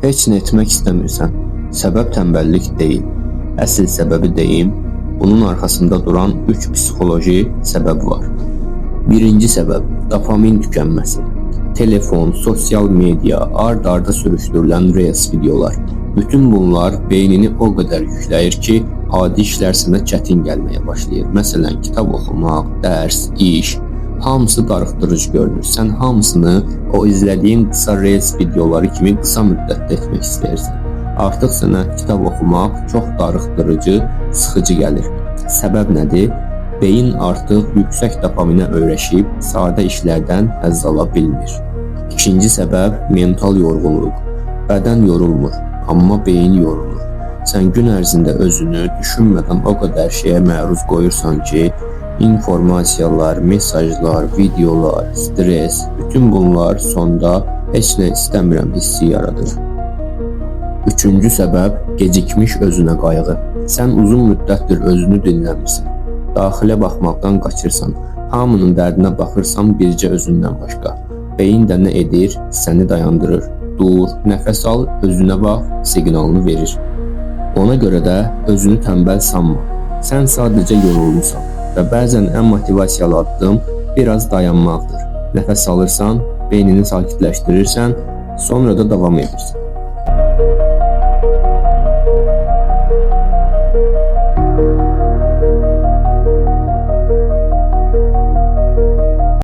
Heç nə etmək istəmirsən. Səbəb tənbəllik deyil. Əsl səbəbi deyim, bunun arxasında duran 3 psixoloji səbəb var. Birinci səbəb dopamin tükənməsi. Telefon, sosial media, ard-arda sürüşdürülən reels videolar. Bütün bunlar beynini o qədər yükləyir ki, adi işlər sənə çətin gəlməyə başlayır. Məsələn, kitab oxumaq, dərs, iş, hamısı darıxdırıcı görünür. Sən hamısını o izlədiyin qısa reels videoları kimi qısa müddətdə etmək istəyirsən. Artıq sənə kitab oxumaq çox darıxdırıcı, sıxıcı gəlir. Səbəb nədir? Beyin artıq yüksək dopaminə öyrəşib sadə işlərdən həzz ala bilmir. İkinci səbəb mental yorğunluq. Bədən yorulmur, amma beyin yorulur. Sən gün ərzində özünü düşünmədən o qədər şeyə məruz qoyursan ki, informasiyalar, mesajlar, videolar, stres, bütün bunlar sonda heç nə istəmirəm hissi yaradır. Üçüncü səbəb gecikmiş özünə qayğı. Sən uzun müddətdir özünü dinləmirsən. Daxilə baxmaqdan qaçırsan. Hamının dərdinə baxırsan bircə özündən başqa. Beyin də nə edir? Səni dayandırır. Dur, nəfəs al, özünə bax, siqnalını verir. Ona görə də özünü tənbəl sanma. Sən sadəcə yorulmusan və bəzən ən motivasiyalı addım biraz dayanmaqdır. Nəfəs alırsan, beynini sakitləşdirirsən, sonra da davam edirsən.